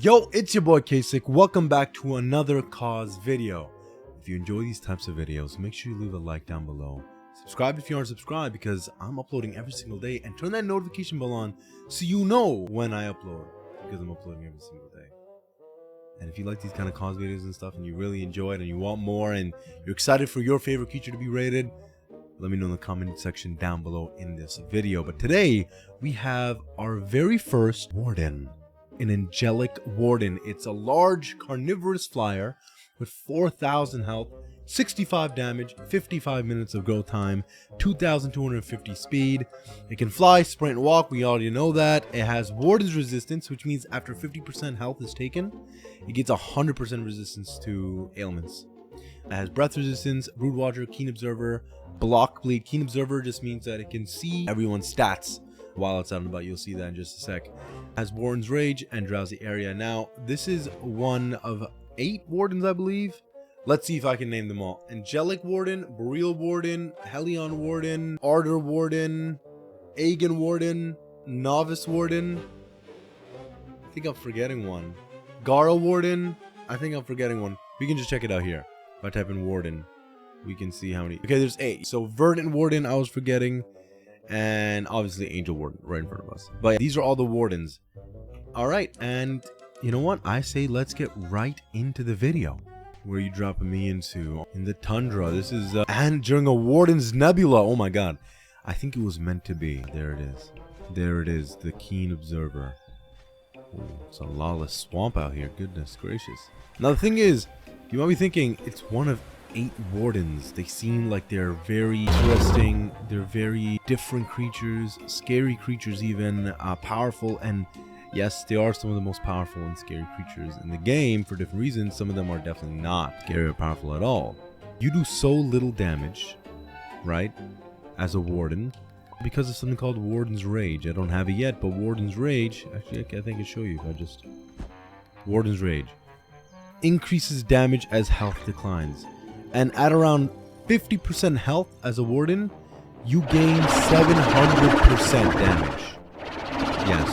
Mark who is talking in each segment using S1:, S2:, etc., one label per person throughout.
S1: Yo, it's your boy Kasich. Welcome back to another cause video. If you enjoy these types of videos, make sure you leave a like down below. Subscribe if you aren't subscribed because I'm uploading every single day, and turn that notification bell on so you know when I upload, because I'm uploading every single day. And if you like these kind of cause videos and stuff and you really enjoy it and you want more and you're excited for your favorite creature to be rated, let me know in the comment section down below in this video. But today we have our very first Warden, an Angelic Warden. It's a large carnivorous flyer with 4,000 health, 65 damage, 55 minutes of growth time, 2,250 speed. It can fly, sprint, and walk. We already know that. It has Warden's resistance, which means after 50% health is taken, it gets 100% resistance to ailments. It has breath resistance, brood watcher, keen observer, block bleed. Keen observer just means that it can see everyone's stats while it's out and about. You'll see that in just a sec. It has Warden's rage and drowsy area. Now this is one of 8 wardens, I believe. Let's see if I can name them all. Angelic Warden, Boreal Warden, Helion Warden, Ardor Warden, Aegon Warden, Novice Warden. I think I'm forgetting one. Gara Warden. I think I'm forgetting one. We can just check it out here. If I type in Warden, we can see how many. Okay, there's 8. So Verdant Warden, I was forgetting. And obviously Angel Warden right in front of us. But these are all the wardens. Alright, and you know what? I say let's get right into the video. Where are you dropping me into? In the tundra. This is and during a Warden's Nebula. Oh my god. I think it was meant to be. There it is. There it is. The keen observer. Ooh, it's a lawless swamp out here. Goodness gracious. Now the thing is, you might be thinking it's one of 8 wardens. They seem like they're very interesting. They're very different creatures, scary creatures even, powerful, and yes, they are some of the most powerful and scary creatures in the game for different reasons. Some of them are definitely not scary or powerful at all. You do so little damage, right, as a warden, because of something called Warden's Rage. I don't have it yet, but Warden's Rage, actually I think I can show you if I just... Warden's Rage increases damage as health declines. And at around 50% health as a warden, you gain 700% damage. Yes,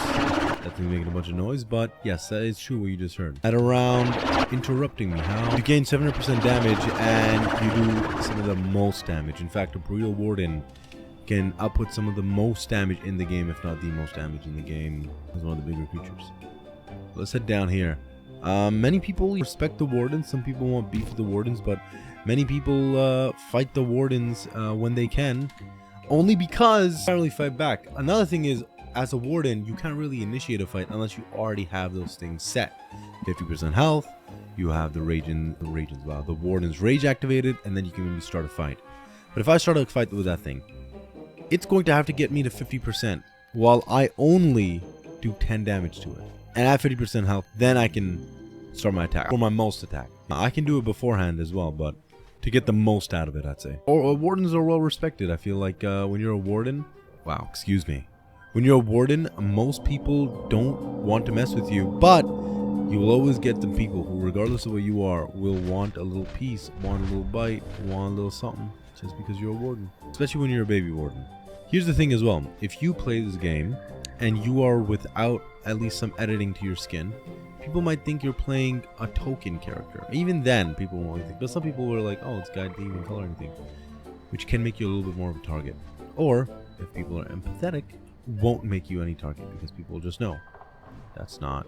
S1: that thing's making a bunch of noise, but yes, that is true what you just heard. At around, interrupting me, how? You gain 700% damage and you do some of the most damage. In fact, a Boreal Warden can output some of the most damage in the game, if not the most damage in the game, as one of the bigger creatures. Let's head down here. Many people respect the wardens. Some people want beef with the wardens, but many people fight the wardens when they can, only because they can't really fight back. Another thing is, as a warden, you can't really initiate a fight unless you already have those things set. 50% health, you have the Warden's Rage activated, and then you can maybe start a fight. But if I start a fight with that thing, it's going to have to get me to 50%, while I only do 10 damage to it. And at 50% health, then I can start my attack, or my most attack. I can do it beforehand as well, but to get the most out of it, I'd say. Or wardens are well respected. I feel like when you're a warden, wow, excuse me. When you're a warden, most people don't want to mess with you, but you will always get the people who, regardless of what you are, will want a little piece, want a little bite, want a little something, just because you're a warden. Especially when you're a baby warden. Here's the thing as well. If you play this game and you are without at least some editing to your skin, people might think you're playing a token character. Even then, people won't think. But some people are like, oh, this guy didn't even color anything, which can make you a little bit more of a target. Or, if people are empathetic, won't make you any target because people just know that's not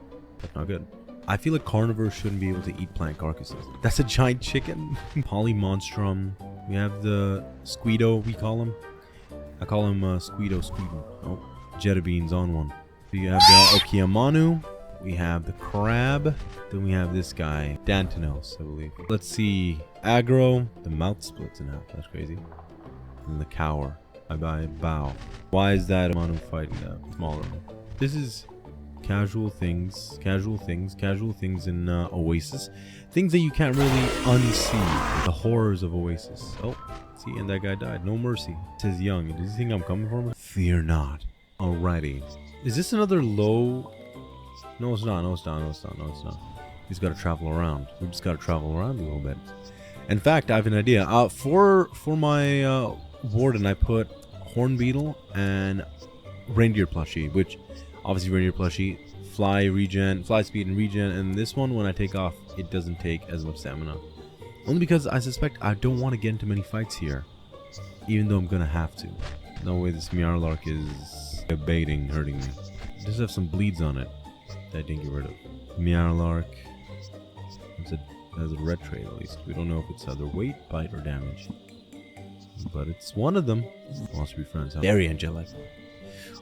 S1: good. I feel like carnivores shouldn't be able to eat plant carcasses. That's a giant chicken. Polymonstrum. We have the Squeedo, we call him. I call him Squeedo. Oh, Jetta Beans on one. You have the Okiamanu, we have the crab, then we have this guy, Dantinos, I believe. Let's see, aggro, the mouth splits in half, that's crazy. And the cower, I buy bow. Why is that Manu fighting that smaller one? This is casual things in Oasis. Things that you can't really unsee, the horrors of Oasis. Oh, see, and that guy died, no mercy. It says young, does he think I'm coming for him? Fear not. Alrighty. Is this another low? No, it's not. No, it's not. We just gotta travel around. We just gotta travel around a little bit. In fact, I have an idea. For my warden, I put Horn Beetle and Reindeer Plushie, which obviously Reindeer Plushie fly speed and regen, and this one, when I take off, it doesn't take as much stamina. Only because I suspect I don't want to get into many fights here, even though I'm gonna have to. No way this Meowlark is baiting, hurting me. It does have some bleeds on it that I didn't get rid of. Meowlark. It has a red trait at least. We don't know if it's either weight, bite, or damage. But it's one of them. Wants to be friends. Very Angelic.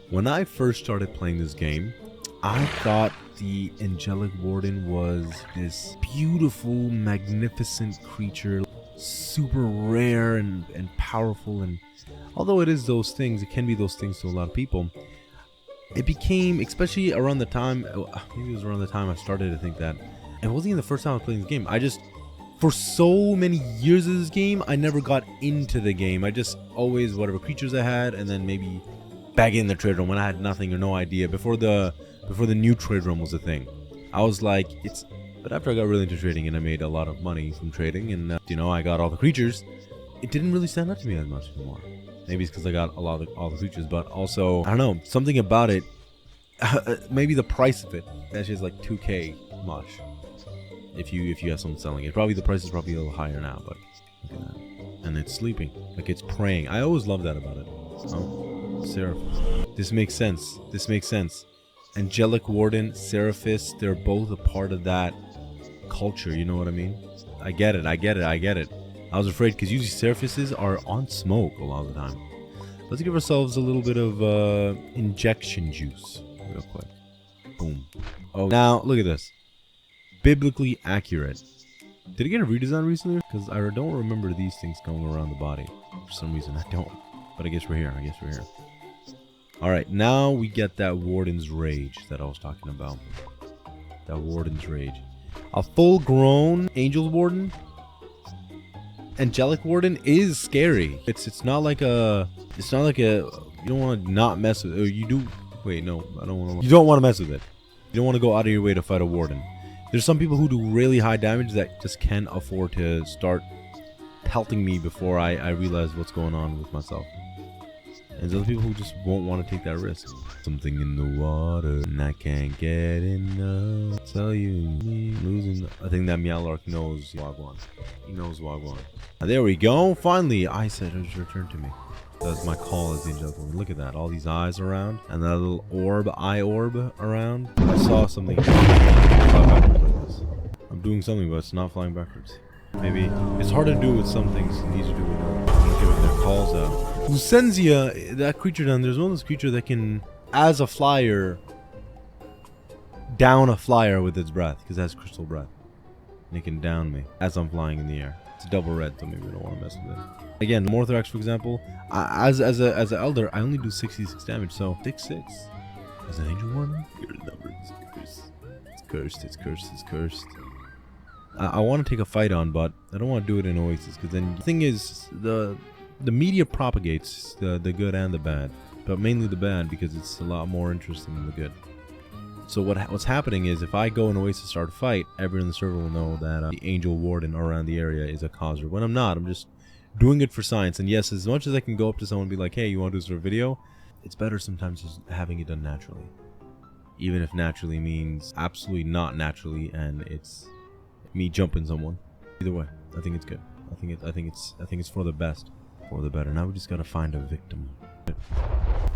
S1: When I first started playing this game, I thought the Angelic Warden was this beautiful, magnificent creature. Super rare and powerful. And although it is those things, it can be those things to a lot of people. It became, especially around the time, maybe it was around the time I started to think that. It wasn't even the first time I was playing this game. For so many years of this game, I never got into the game. I just always, whatever creatures I had, and then maybe back in the trade room when I had nothing or no idea. Before the new trade room was a thing. I was like, but after I got really into trading and I made a lot of money from trading, and you know, I got all the creatures, it didn't really stand out to me as much anymore. Maybe it's because I got all the creatures, but also, I don't know, something about it, maybe the price of it, that shit's like 2K much. If you have someone selling it, probably the price is probably a little higher now, but look at that. And it's sleeping, like it's praying. I always love that about it. Oh, Seraph. This makes sense. This makes sense. Angelic Warden, Seraphis, they're both a part of that culture. You know what I mean? I get it. I get it. I get it. I was afraid because usually Seraphises are on smoke a lot of the time. Let's give ourselves a little bit of injection juice real quick. Boom. Oh, now look at this. Biblically accurate. Did it get a redesign recently? Because I don't remember these things going around the body. For some reason, I don't. But I guess we're here. Alright, now we get that Warden's Rage that I was talking about. That Warden's Rage. A full-grown Angel Warden? Angelic Warden is scary. It's not like a... You don't want to not mess with it. Or you do... Wait, no. I don't want to... You don't want to mess with it. You don't want to go out of your way to fight a Warden. There's some people who do really high damage that just can't afford to start pelting me before I realize what's going on with myself. And there's other people who just won't want to take that risk. Something in the water and I can't get enough. Tell you me losing. I think that Meowlark knows Wagwan. He knows Wagwan. There we go. Finally, I said it's your turn to me. That's my call as the Angelic Warden. Look at that. All these eyes around. And that little eye orb around. I saw something. I'm doing something, but it's not flying backwards. Maybe it's hard to do with some things. It's easier to do with giving their calls out. Lucenzia, that creature down there's one of those creatures that can, as a flyer, down a flyer with its breath, because it has crystal breath. And it can down me as I'm flying in the air. It's double red, so maybe we don't want to mess with it. Again, Morthrax, for example, as an elder, I only do 66 damage, so 6/6. As an angel warden, your number is cursed. It's cursed. It's cursed. It's cursed. I want to take a fight on, but I don't want to do it in Oasis, because then the thing is, the media propagates the good and the bad, but mainly the bad because it's a lot more interesting than the good. So what's happening is, if I go in Oasis start a fight, everyone in the server will know that the Angel Warden around the area is a causer. When I'm not, I'm just doing it for science. And yes, as much as I can go up to someone and be like, hey, you want to do this for a video? It's better sometimes just having it done naturally. Even if naturally means absolutely not naturally, and it's me jumping someone. Either way, I think it's good. I think it's for the best, for the better. Now we just gotta find a victim.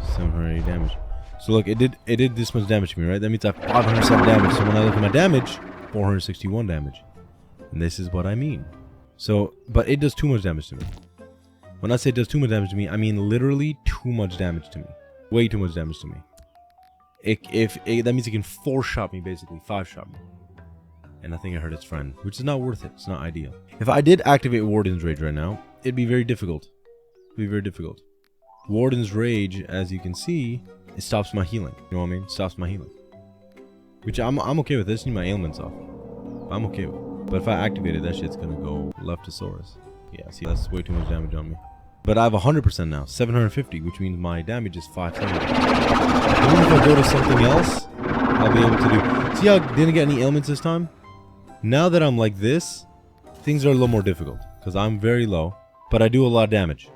S1: 780 damage. So look, it did this much damage to me, right? That means I have 507 damage. So when I look at my damage, 461 damage. And this is what I mean. So, but it does too much damage to me. When I say it does too much damage to me, I mean literally too much damage to me. Way too much damage to me. That means it can 4-shot me, basically 5-shot me. And I think I hurt its friend, which is not worth it. It's not ideal. If I did activate Warden's Rage right now, it'd be very difficult. It'd be very difficult. Warden's Rage, as you can see, it stops my healing. You know what I mean? It stops my healing. Which I'm okay with. I just need my ailments off. I'm okay with it. But if I activate it, that shit's gonna go left to Saurus. Yeah, see, that's way too much damage on me. But I have 100% now, 750, which means my damage is 570. Even if I go to something else, I'll be able to do... See how I didn't get any ailments this time? Now that I'm like this, things are a little more difficult. Because I'm very low, but I do a lot of damage.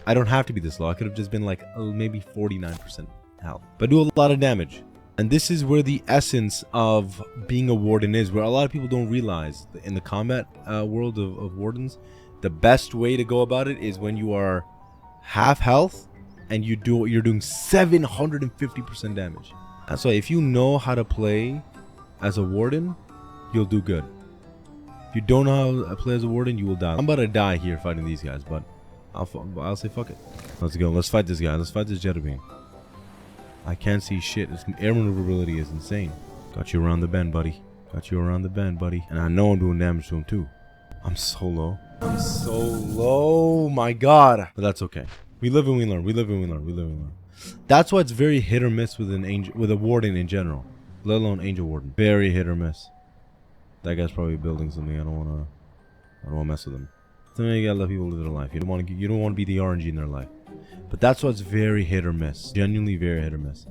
S1: I don't have to be this low. I could have just been like maybe 49% health. But I do a lot of damage. And this is where the essence of being a warden is, where a lot of people don't realize in the combat world of wardens, the best way to go about it is when you are half health and you're doing 750% damage. That's why if you know how to play as a warden, you'll do good. If you don't know how to play as a warden, you will die. I'm about to die here fighting these guys, but I'll say fuck it. Let's go. Let's fight this guy. Let's fight this Jetterbeam. I can't see shit. This air maneuverability is insane. Got you around the bend, buddy. Got you around the bend, buddy. And I know I'm doing damage to him too. I'm so low. I'm so low. My God. But that's okay. We live and we learn. We live and we learn. We live and we learn. That's why it's very hit or miss with with a warden in general, let alone angel warden. Very hit or miss. That guy's probably building something. I don't wanna mess with him. So you gotta let people live their life. You don't want to be the RNG in their life. But that's why it's very hit or miss. Genuinely very hit or miss.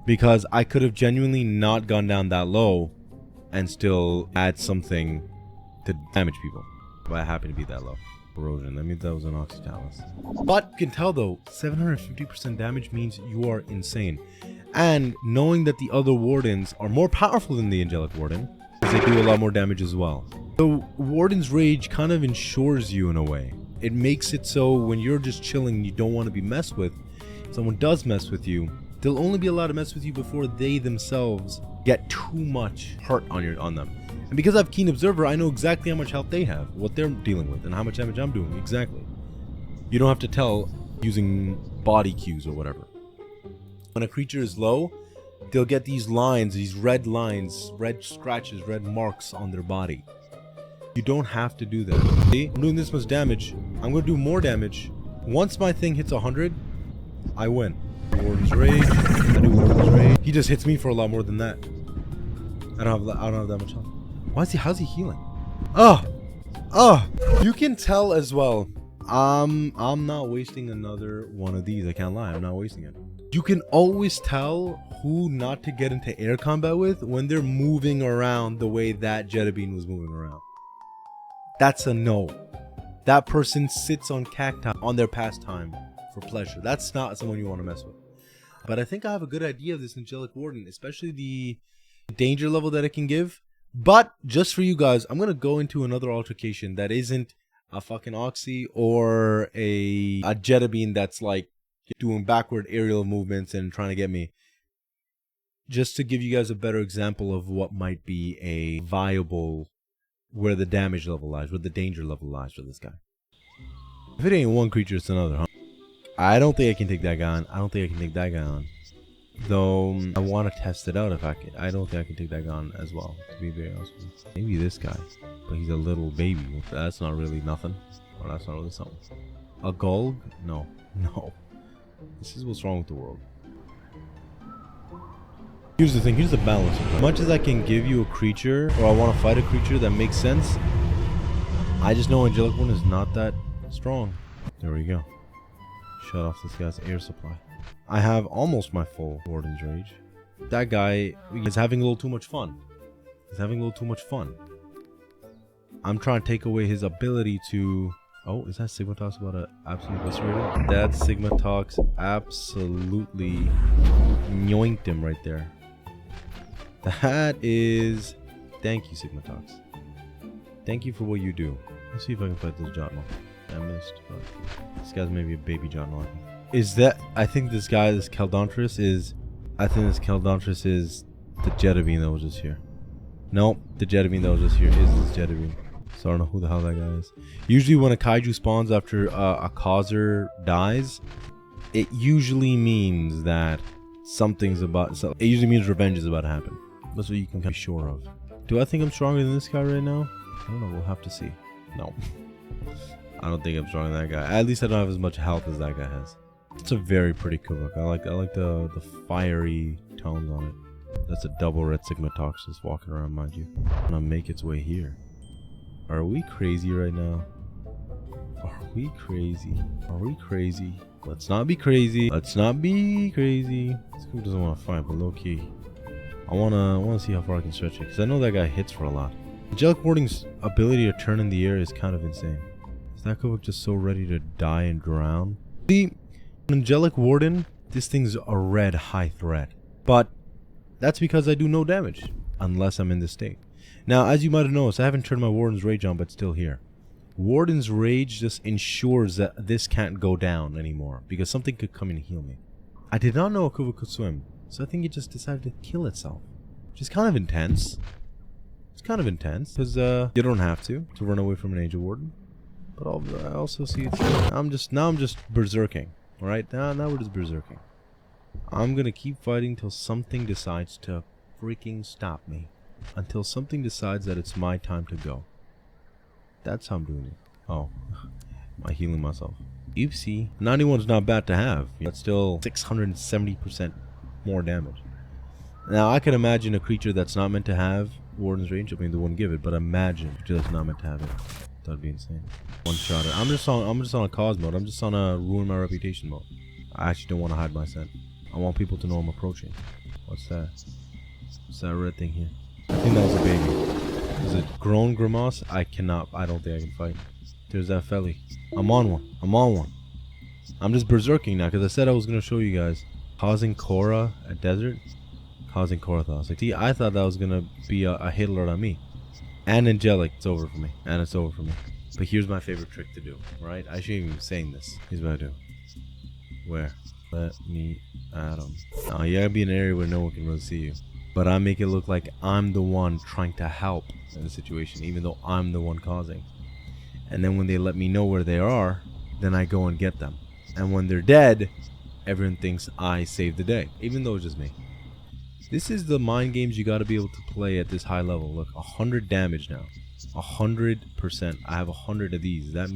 S1: Because I could have genuinely not gone down that low and still add something to damage people. But I happen to be that low. Erosion. That means that was an Oxytalus. But you can tell though, 750% damage means you are insane. And knowing that the other wardens are more powerful than the Angelic Warden, they do a lot more damage as well. So Warden's Rage kind of ensures you in a way. It makes it so when you're just chilling and you don't want to be messed with, if someone does mess with you, they'll only be allowed to mess with you before they themselves get too much hurt on them. And because I have Keen Observer, I know exactly how much health they have, what they're dealing with, and how much damage I'm doing. Exactly. You don't have to tell using body cues or whatever. When a creature is low, they'll get these lines, these red lines, red scratches, red marks on their body. You don't have to do that. See? I'm doing this much damage. I'm going to do more damage. Once my thing hits 100, I win. Warden's Rage. I do Warden's Rage. He just hits me for a lot more than that. I don't have that much health. How's he healing? You can tell as well. I'm not wasting another one of these. I can't lie. I'm not wasting it. You can always tell who not to get into air combat with when they're moving around the way that Jetterbeam was moving around. That's a no. That person sits on cacti on their pastime for pleasure. That's not someone you want to mess with. But I think I have a good idea of this Angelic Warden, especially the danger level that it can give. But just for you guys, I'm going to go into another altercation that isn't a fucking Oxy or a Jetterbeam that's like doing backward aerial movements and trying to get me. Just to give you guys a better example of what might be a viable, where the damage level lies, where the danger level lies for this guy. If it ain't one creature, it's another, huh? I don't think I can take that guy on. I don't think I can take that guy on. Though I want to test it out if I can. I don't think I can take that guy on as well, to be very honest with you. Maybe this guy, but he's a little baby. That's not really nothing. Or that's not really something. A Gulg? No. No. This is what's wrong with the world. Here's the thing, here's the balance. As much as I can give you a creature, or I want to fight a creature that makes sense, I just know Angelic One is not that strong. There we go. Shut off this guy's air supply. I have almost my full Warden's Rage. That guy is having a little too much fun. He's having a little too much fun. I'm trying to take away his ability to... Oh, is that Sigma Talks about an absolute eviscerator? That Sigma Talks absolutely yoinked him right there. That is... Thank you, Sigma Talks. Thank you for what you do. Let's see if I can fight this Jotmo. I missed, but this guy's maybe a baby Jotmo. Is that... I think this guy, this Caldontris is... I think this Caldontris is the Jetterbeam that was just here. Nope, the Jetterbeam that was just here is this Jetterbeam. So I don't know who the hell that guy is. Usually when a kaiju spawns after a causer dies, it usually means that something's about... So it usually means revenge is about to happen. That's what you can be sure of. Do I think I'm stronger than this guy right now? I don't know, we'll have to see. No. I don't think I'm stronger than that guy. At least I don't have as much health as that guy has. It's a very pretty Kuvok. I like the fiery tones on it. That's a double red Sigma Tox just walking around, mind you. Gonna make its way here. Are we crazy right now? Are we crazy? Are we crazy? Let's not be crazy. Let's not be crazy. This guy doesn't want to fight, but low key, I wanna see how far I can stretch it, because I know that guy hits for a lot. Angelic Warden's ability to turn in the air is kind of insane. Is that Kuvok just so ready to die and drown? See, Angelic Warden, this thing's a red high threat, but That's because I do no damage unless I'm in this state. Now, as you might have noticed, I haven't turned my Warden's Rage on, but still here. Warden's Rage just ensures that this can't go down anymore because something could come and heal me. I did not know Akuva could swim, so I think it just decided to kill itself. Which is kind of intense. It's kind of intense because you don't have to run away from an Angel Warden. But I also see it's I'm just berserking. All right, now we're just berserking. I'm gonna keep fighting till something decides to freaking stop me. Until something decides that it's my time to go. That's how I'm doing it. Oh, am I healing myself? Oopsie. 91's not bad to have. That's still 670% more damage. Now I can imagine a creature that's not meant to have Warden's Range. I mean, they wouldn't give it, but imagine a creature that's not meant to have it. That'd be insane. One shot it. I'm just on a cause mode. I'm just on a ruin my reputation mode. I actually don't want to hide my scent. I want people to know I'm approaching. What's that? What's that red thing here? I think that was a baby. Is it grown Grimace? I don't think I can fight. There's that felly. I'm on one. I'm just berserking now because I said I was going to show you guys. Causing Korra a desert. Causing Korra. I was like, see, I thought that was going to be a hit alert on me. And Angelic, it's over for me. And it's over for me. But here's my favorite trick to do, right? I shouldn't even be saying this. Here's what I do. Where? Let me at him. Now, you gotta be in an area where no one can really see you. But I make it look like I'm the one trying to help in the situation, even though I'm the one causing. And then when they let me know where they are, then I go and get them. And when they're dead, everyone thinks I saved the day, even though it's just me. This is the mind games you gotta be able to play at this high level. Look, 100 damage now. 100%. I have 100 of these. That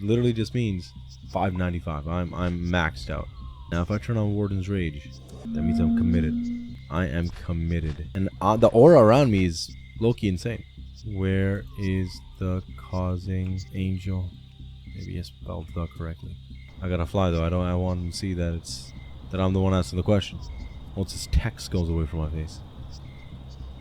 S1: literally just means 595. I'm maxed out. Now if I turn on Warden's Rage, that means I'm committed. I am committed. And the aura around me is low-key insane. Where is the causing angel? Maybe I spelled the correctly. I gotta fly though. I want them to see that I'm the one asking the question. Once this text goes away from my face,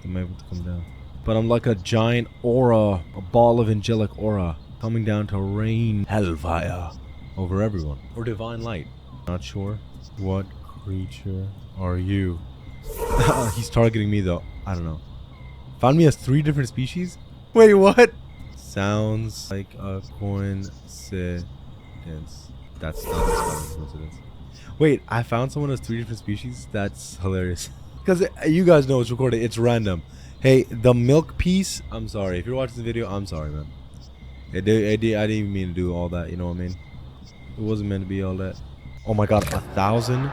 S1: they might want to come down. But I'm like a giant aura, a ball of angelic aura, coming down to rain hellfire over everyone. Or divine light. Not sure. What creature are you? He's targeting me though. I don't know. Found me as 3 different species? Wait, what? Sounds like a coincidence. That's not a coincidence. Wait, I found someone as 3 different species? That's hilarious. Because you guys know it's recorded. It's random. Hey, the milk piece. I'm sorry. If you're watching the video, I'm sorry, man. I didn't even mean to do all that. You know what I mean? It wasn't meant to be all that. Oh my god, 1,000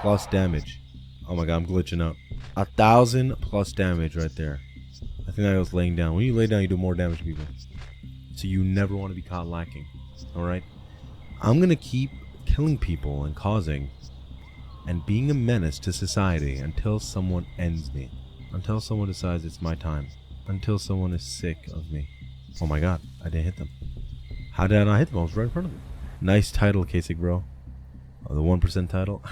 S1: plus damage. Oh my god, I'm glitching out. 1,000 plus damage right there. I think I was laying down. When you lay down, you do more damage to people. So you never want to be caught lacking. Alright? I'm going to keep killing people and causing and being a menace to society until someone ends me. Until someone decides it's my time. Until someone is sick of me. Oh my god, I didn't hit them. How did I not hit them? I was right in front of them. Nice title, Kasich, bro. Oh, the 1% title.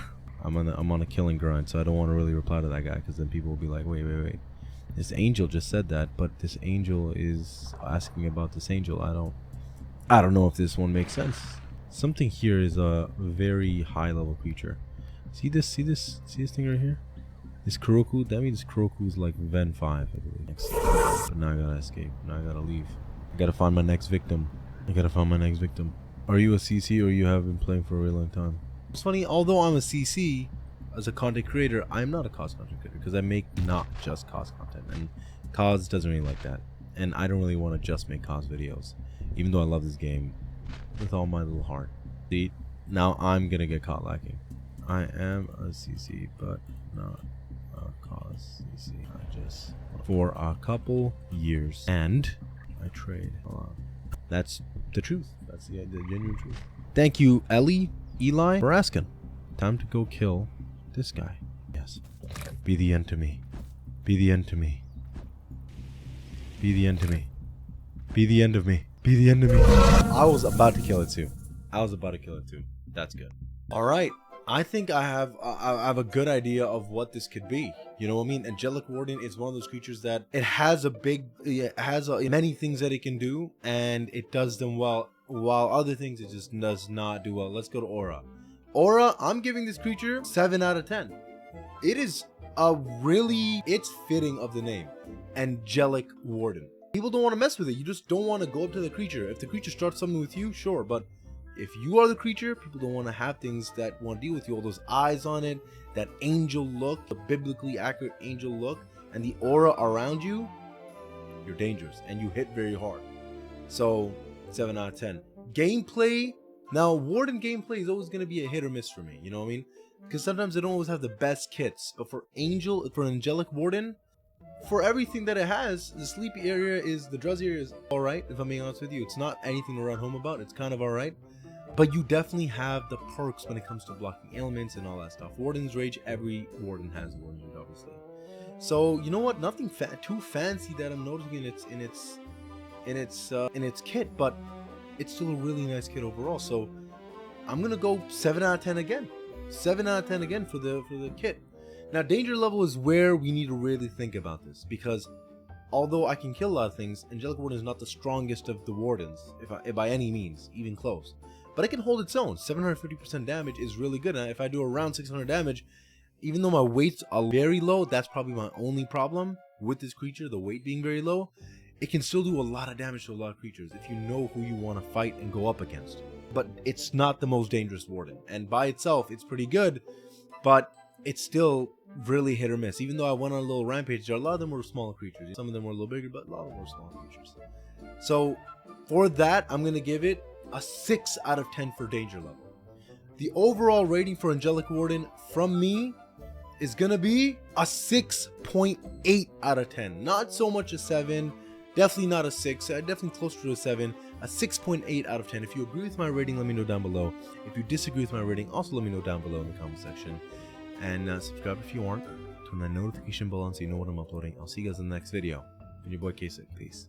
S1: I'm on a killing grind, so I don't want to really reply to that guy because then people will be like, wait. This angel just said that, but this angel is asking about this angel. I don't know if this one makes sense. Something here is a very high level creature. See this thing right here? This Kuroku, that means Kuroku is like Ven 5, I believe. But now I gotta escape. Now I gotta leave. I gotta find my next victim. Are you a CC or you have been playing for a really long time? It's funny, although I'm a CC, as a content creator, I'm not a cause content creator because I make not just cause content, and cause doesn't really like that. And I don't really want to just make cause videos, even though I love this game with all my little heart. See, now I'm gonna get caught lacking. I am a CC, but not a cause CC. I just for a couple years, and I trade a lot. That's the truth. That's the genuine truth. Thank you, Eli, for asking. Time to go kill this guy. Yes. Be the end to me. Be the end to me. Be the end to me. Be the end of me. Be the end of me. I was about to kill it too. That's good. All right. I think I have a good idea of what this could be. You know what I mean? Angelic Warden is one of those creatures that it has many things that it can do, and it does them well, while other things it just does not do well. Let's go to Aura. Aura, I'm giving this creature 7 out of 10. It is it's fitting of the name, Angelic Warden. People don't want to mess with it. You just don't want to go up to the creature. If the creature starts something with you, sure, but if you are the creature, people don't want to have things that want to deal with you. All those eyes on it, that angel look, the biblically accurate angel look, and the aura around you, you're dangerous and you hit very hard. So 7 out of 10. Gameplay, now Warden gameplay is always going to be a hit or miss for me, you know what I mean? Because sometimes I don't always have the best kits, but for Angelic Warden, for everything that it has, the sleepy area the drowsy area is alright, if I'm being honest with you. It's not anything to run home about, it's kind of alright. But you definitely have the perks when it comes to blocking ailments and all that stuff. Warden's Rage, every Warden has Warden's Rage, obviously. So you know what? Nothing too fancy that I'm noticing in its kit, but it's still a really nice kit overall. So I'm gonna go 7 out of 10 again. 7 out of 10 again for the kit. Now danger level is where we need to really think about this, because although I can kill a lot of things, Angelic Warden is not the strongest of the Wardens, if by any means, even close. But it can hold its own. 750% damage is really good, and if I do around 600 damage, even though my weights are very low, that's probably my only problem with this creature, the weight being very low. It can still do a lot of damage to a lot of creatures if you know who you want to fight and go up against. But it's not the most dangerous Warden, and by itself it's pretty good, but it's still really hit or miss. Even though I went on a little rampage, a lot of them were smaller creatures. Some of them were a little bigger, but a lot of them were smaller creatures. So for that, I'm going to give it a 6 out of 10 for danger level. The overall rating for Angelic Warden from me is going to be a 6.8 out of 10. Not so much a 7, definitely not a 6, definitely closer to a 7, a 6.8 out of 10. If you agree with my rating, let me know down below. If you disagree with my rating, also let me know down below in the comment section. And subscribe if you aren't. Turn that notification bell on so you know what I'm uploading. I'll see you guys in the next video. And your boy Kasich. Peace.